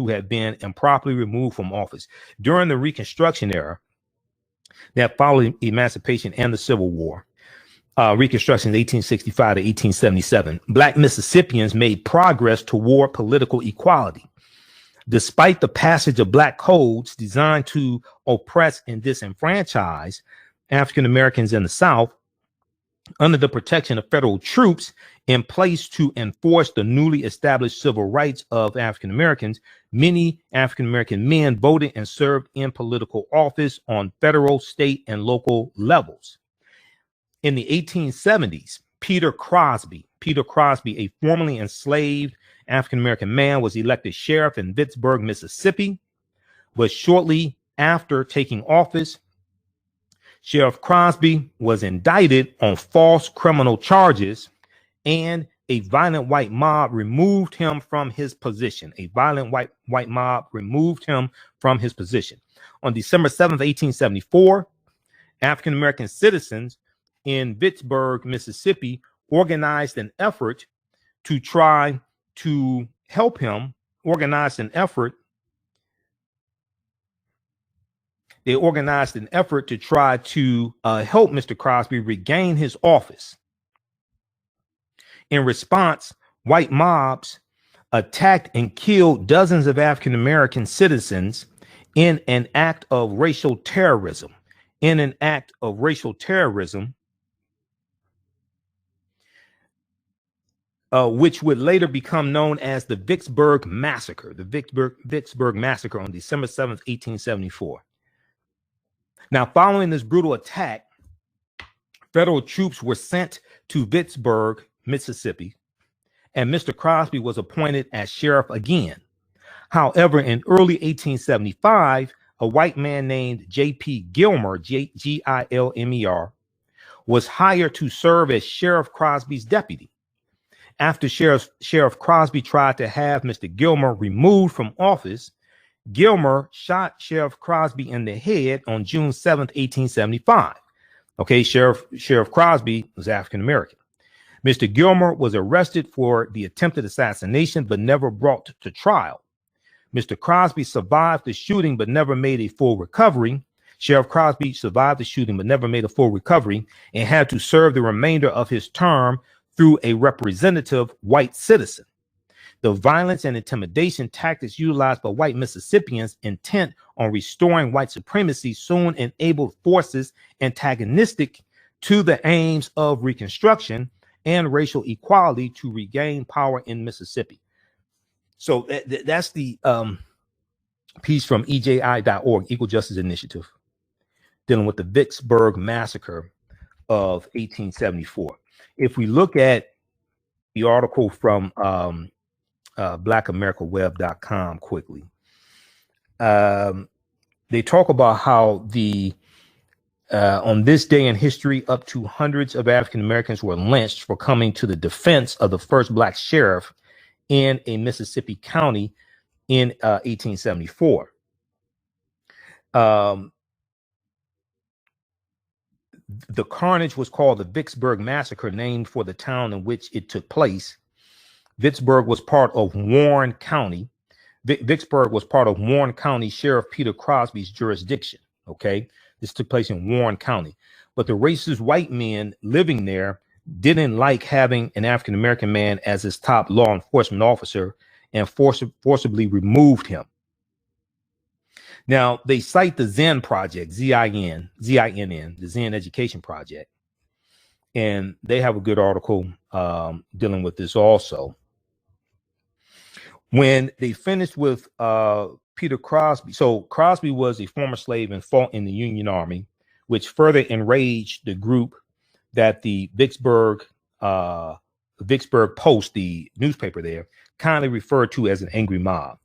during the Reconstruction era that followed emancipation and the Civil War. Reconstruction 1865 to 1877. Black Mississippians made progress toward political equality. Despite the passage of black codes designed to oppress and disenfranchise, African Americans in the South under the protection of federal troops in place to enforce the newly established civil rights of African Americans, many African American men voted and served in political office on federal, state, and local levels. In the 1870s, Peter Crosby, a formerly enslaved African American man, was elected sheriff in Vicksburg, Mississippi. But shortly after taking office, Sheriff Crosby was indicted on false criminal charges, and a violent white mob removed him from his position. On December 7th, 1874, African American citizens in Vicksburg, Mississippi, organized an effort to try to help him. They organized an effort to try to help Mr. Crosby regain his office. In response, white mobs attacked and killed dozens of African American citizens in an act of racial terrorism. Which would later become known as the Vicksburg Massacre. The Vicksburg Massacre on December 7th, 1874. Now, following this brutal attack, federal troops were sent to Vicksburg, Mississippi, and Mr. Crosby was appointed as sheriff again. However, in early 1875, a white man named J.P. Gilmer, Gilmer, was hired to serve as Sheriff Crosby's deputy. After Sheriff Crosby tried to have Mr. Gilmer removed from office, Gilmer shot Sheriff Crosby in the head on June 7th, 1875. Okay, Sheriff Crosby was African American. Mr. Gilmer was arrested for the attempted assassination, but never brought to trial. Mr. Crosby survived the shooting, but never made a full recovery. Sheriff Crosby survived the shooting, but never made a full recovery, and had to serve the remainder of his term through a representative white citizen. The violence and intimidation tactics utilized by white Mississippians intent on restoring white supremacy soon enabled forces antagonistic to the aims of Reconstruction and racial equality to regain power in Mississippi. So that's the piece from EJI.org, Equal Justice Initiative, dealing with the Vicksburg Massacre of 1874. If we look at the article from blackamericaweb.com quickly, they talk about how on this day in history, up to hundreds of African Americans were lynched for coming to the defense of the first black sheriff in a Mississippi county in 1874. The carnage was called the Vicksburg Massacre, named for the town in which it took place. Vicksburg was part of Warren County. Vicksburg was part of Warren County Sheriff Peter Crosby's jurisdiction. Okay, this took place in Warren County. But the racist white men living there didn't like having an African American man as his top law enforcement officer, and forcibly removed him. Now, they cite the Zen Project, Z-I-N-N, the Zen Education Project. And they have a good article dealing with this also. When they finished with Peter Crosby, so Crosby was a former slave and fought in the Union Army, which further enraged the group that the Vicksburg Post, the newspaper there, kindly referred to as an angry mob.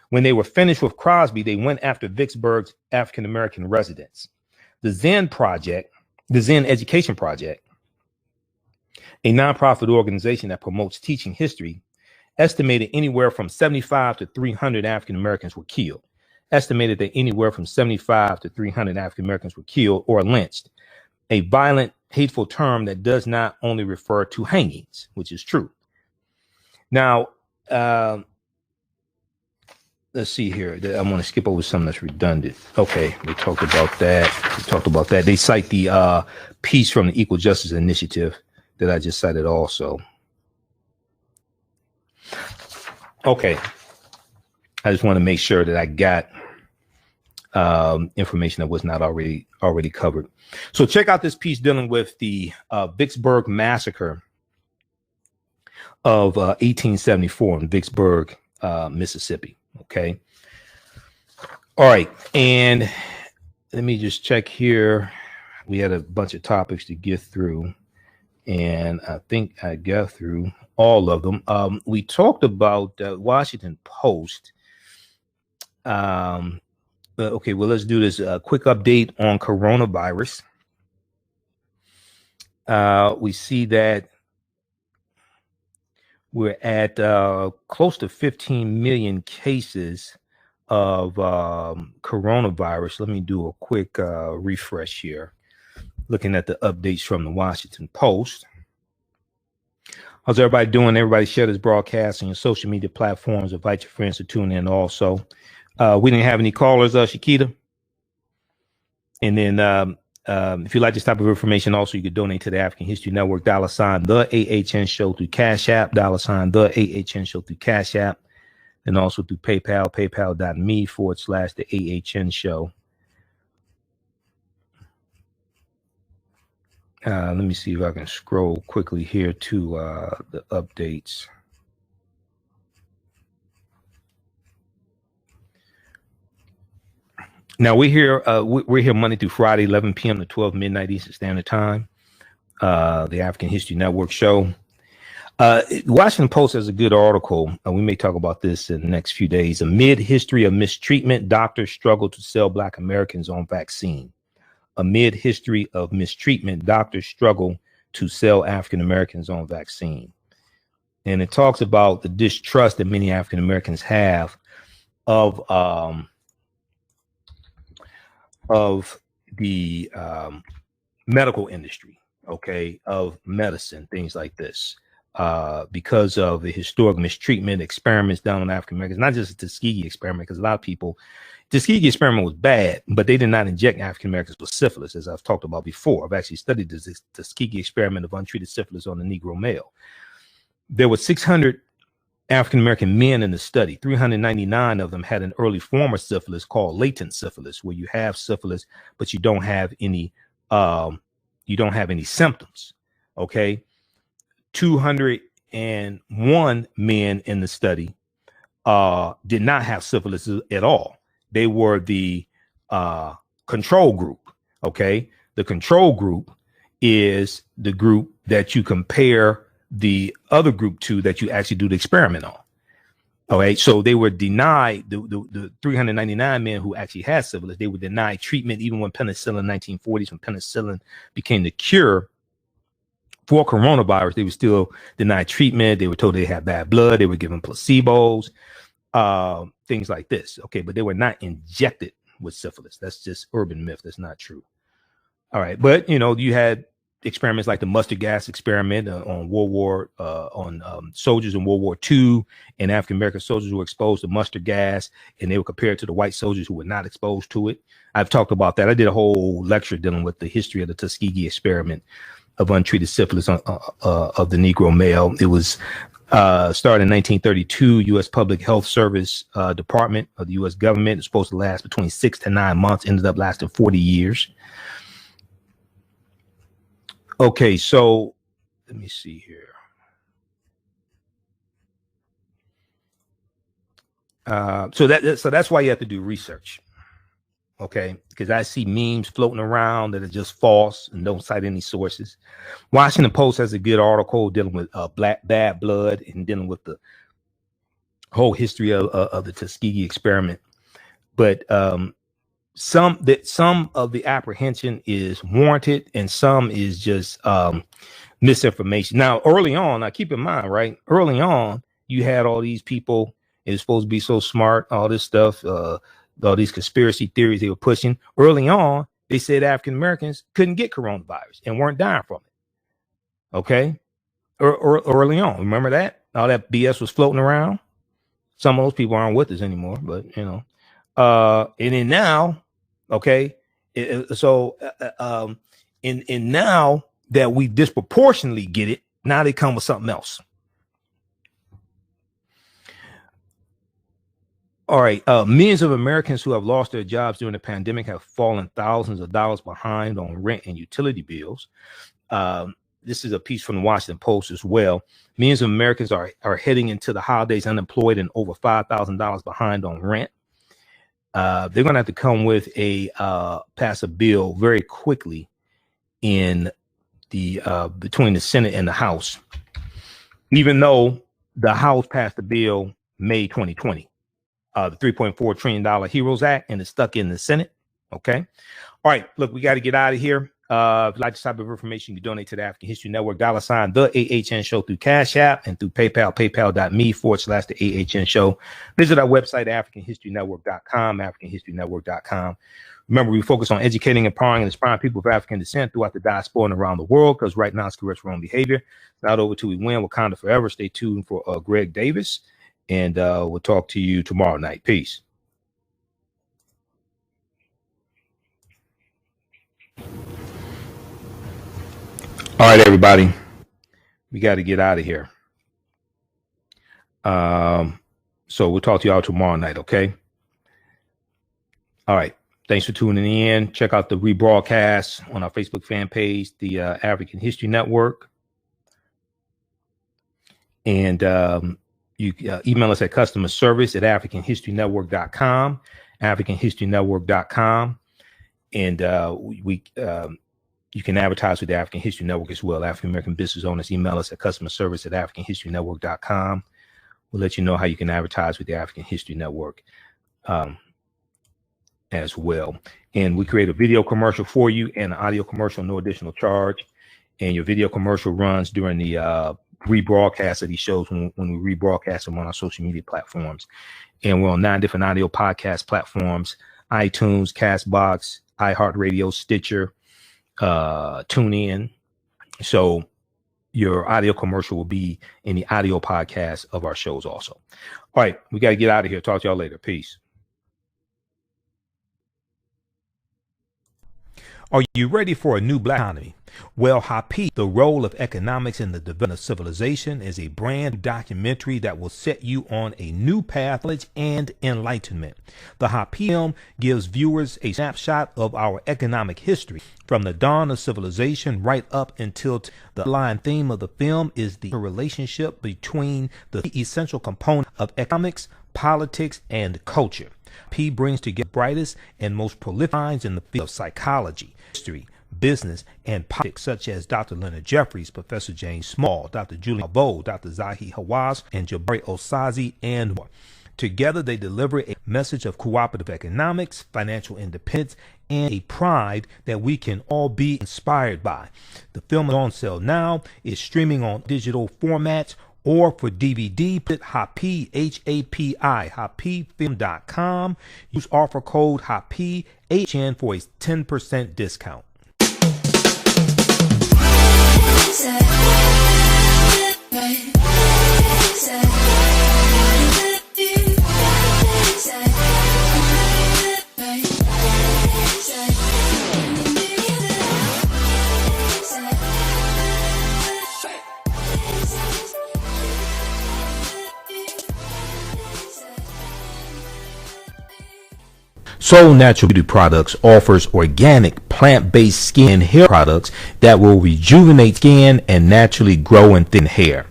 When they were finished with Crosby, they went after Vicksburg's African American residents. The Zen Education Project, a nonprofit organization that promotes teaching history, estimated anywhere from 75 to 300 African Americans were killed. Estimated that anywhere from 75 to 300 African Americans were killed or lynched. A violent, hateful term that does not only refer to hangings, which is true. Now, let's see here. I'm going to skip over something that's redundant. Okay, we talked about that. They cite the piece from the Equal Justice Initiative that I just cited also. Okay, I just want to make sure that I got information that was not already covered. So check out this piece dealing with the Vicksburg Massacre of 1874 in Vicksburg, Mississippi. Okay. All right. And let me just check here. We had a bunch of topics to get through, and I think I got through all of them. We talked about Washington Post. Okay, well, let's do this. Quick update on coronavirus. We see that we're at close to 15 million cases of coronavirus. Let me do a quick refresh here. Looking at the updates from the Washington Post. How's everybody doing? Everybody share this broadcast on your social media platforms. Invite your friends to tune in also. We didn't have any callers, Shakita. And then if you like this type of information, also you could donate to the African History Network, $ the AHN Show through Cash App, $ the AHN Show through Cash App, and also through PayPal, paypal.me/the AHN Show. Let me see if I can scroll quickly here to the updates. Now we're here Monday through Friday, 11 p.m. to 12 midnight Eastern Standard Time. The African History Network show. Washington Post has a good article. We may talk about this in the next few days. Amid history of mistreatment, doctors struggle to sell Black Americans on vaccine. Amid history of mistreatment, doctors struggle to sell African Americans on vaccine. And it talks about the distrust that many African Americans have of the medical industry, okay, of medicine, things like this, because of the historic mistreatment, experiments done on African Americans, not just the Tuskegee experiment, because a lot of people, Tuskegee experiment was bad, but they did not inject African Americans with syphilis, as I've talked about before. I've actually studied the Tuskegee experiment of untreated syphilis on the Negro male. There were 600 African-American men in the study. 399 of them had an early form of syphilis called latent syphilis, where you have syphilis, but you don't have any symptoms. Okay. 201 men in the study did not have syphilis at all. They were the control group. Okay. The control group is the group that you compare the other group to that you actually do the experiment on. All right. So they were denied, the 399 men who actually had syphilis, they were denied treatment even when penicillin in the 1940s, when penicillin became the cure for coronavirus, they were still denied treatment. They were told they had bad blood. They were given placebos, things like this. Okay. But they were not injected with syphilis. That's just urban myth. That's not true. All right. But, you know, you had experiments like the mustard gas experiment on soldiers in World War II, and African American soldiers who were exposed to mustard gas, and they were compared to the white soldiers who were not exposed to it. I've talked about that. I did a whole lecture dealing with the history of the Tuskegee experiment of untreated syphilis of the Negro male. It was started in 1932. U.S. Public Health Service Department of the U.S. government. It's supposed to last between 6 to 9 months. Ended up lasting 40 years. Okay, so let me see here. So that's why you have to do research. Okay, because I see memes floating around that are just false and don't cite any sources. Washington Post has a good article dealing with bad blood and dealing with the whole history of the Tuskegee experiment. But some of the apprehension is warranted and some is just misinformation. Now, early on, keep in mind, right? Early on, you had all these people. It's supposed to be so smart, all this stuff. All these conspiracy theories they were pushing early on. They said African Americans couldn't get coronavirus and weren't dying from it. Okay. Early on. Remember that? All that BS was floating around. Some of those people aren't with us anymore, but you know, and then now, okay. So now that we disproportionately get it, now they come with something else. All right. Millions of Americans who have lost their jobs during the pandemic have fallen thousands of dollars behind on rent and utility bills. This is a piece from the Washington Post as well. Millions of Americans are heading into the holidays unemployed and over $5,000 behind on rent. They're going to have to come with pass a bill very quickly in the between the Senate and the House, even though the House passed the bill May 2020. The $3.4 trillion HEROES Act, and it's stuck in the Senate. Okay. All right. Look, we got to get out of here. If you'd like this type of information, you can donate to the African History Network, $sign the AHN Show through Cash App and through PayPal, paypal.me/the AHN Show. Visit our website, AfricanHistoryNetwork.com, AfricanHistoryNetwork.com. Remember, we focus on educating, empowering, and inspiring people of African descent throughout the diaspora and around the world, because right now it's correct wrong behavior. It's not over till we win. Wakanda forever. Stay tuned for Greg Davis. And we'll talk to you tomorrow night. Peace. All right, everybody. We got to get out of here. So we'll talk to y'all tomorrow night, okay? All right. Thanks for tuning in. Check out the rebroadcast on our Facebook fan page, the African History Network. And you email us at customer service at AfricanHistoryNetwork.com, AfricanHistoryNetwork.com. And you can advertise with the African History Network as well. African American business owners, email us at customer service at AfricanHistoryNetwork.com. We'll let you know how you can advertise with the African History Network as well. And we create a video commercial for you and an audio commercial, no additional charge. And your video commercial runs during the rebroadcast of these shows when we rebroadcast them on our social media platforms. And we're on 9 different audio podcast platforms: iTunes, Castbox, iHeartRadio, Stitcher, TuneIn. So your audio commercial will be in the audio podcast of our shows also. All right, we got to get out of here. Talk to y'all later. Peace. Are you ready for a new black economy? Well, B.A.P.s, The Role of Economics in the Development of Civilization, is a brand new documentary that will set you on a new path of knowledge and enlightenment. The B.A.P. film gives viewers a snapshot of our economic history from the dawn of civilization right up until the line theme of the film is the relationship between the essential components of economics, politics, and culture. B.A.P. brings together the brightest and most prolific minds in the field of psychology, history, business, and politics, such as Dr. Leonard Jeffries, Professor James Small, Dr. Julie Malveaux, Dr. Zahi Hawass, and Jabari Osazi, and more. Together, they deliver a message of cooperative economics, financial independence, and a pride that we can all be inspired by. The film is on sale now. It's streaming on digital formats, or for DVD, put B.A.P, HAPI, HAPIFilm.com. Use offer code HAPIHN for a 10% discount. Soul Natural Beauty Products offers organic, plant-based skin and hair products that will rejuvenate skin and naturally grow and thin hair.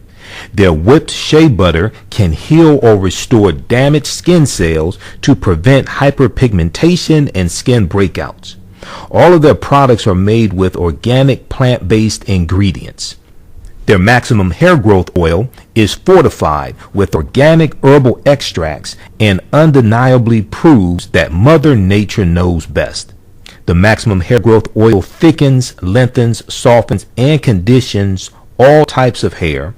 Their whipped shea butter can heal or restore damaged skin cells to prevent hyperpigmentation and skin breakouts. All of their products are made with organic, plant-based ingredients. Their maximum hair growth oil is fortified with organic herbal extracts and undeniably proves that Mother Nature knows best. The maximum hair growth oil thickens, lengthens, softens, and conditions all types of hair.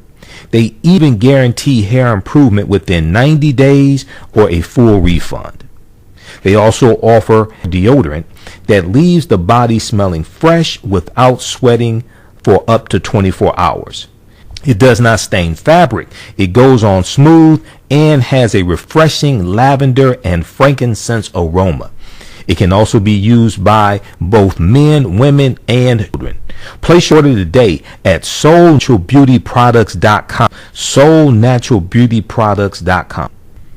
They even guarantee hair improvement within 90 days or a full refund. They also offer deodorant that leaves the body smelling fresh without sweating for up to 24 hours. It does not stain fabric. It goes on smooth and has a refreshing lavender and frankincense aroma. It can also be used by both men, women, and children. Place your order today at soulnaturalbeautyproducts.com. soulnaturalbeautyproducts.com.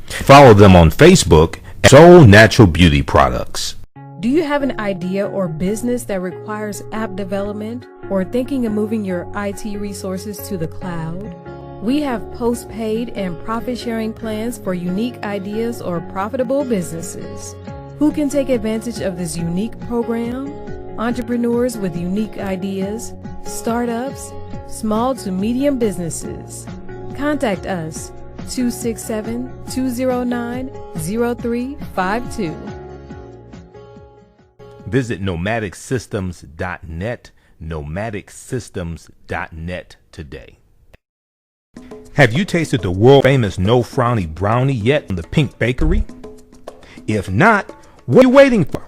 Follow them on Facebook at Soul Natural Beauty Products. Do you have an idea or business that requires app development or thinking of moving your IT resources to the cloud? We have postpaid and profit-sharing plans for unique ideas or profitable businesses. Who can take advantage of this unique program? Entrepreneurs with unique ideas, startups, small to medium businesses. Contact us 267-209-0352. Visit nomadicsystems.net, nomadicsystems.net today. Have you tasted the world famous No Frowny Brownie yet from the Pink Bakery? If not, what are you waiting for?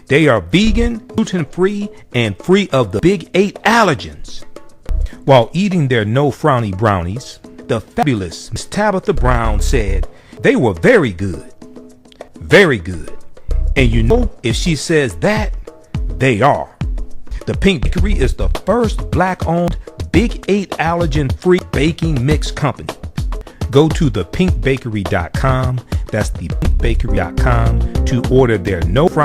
They are vegan, gluten-free, and free of the big 8 allergens. While eating their No Frowny Brownies, the fabulous Miss Tabitha Brown said they were very good. Very good. And you know, if she says that, they are. The Pink Bakery is the first black-owned Big 8 allergen-free baking mix company. Go to thepinkbakery.com, that's thepinkbakery.com, to order their No Frowny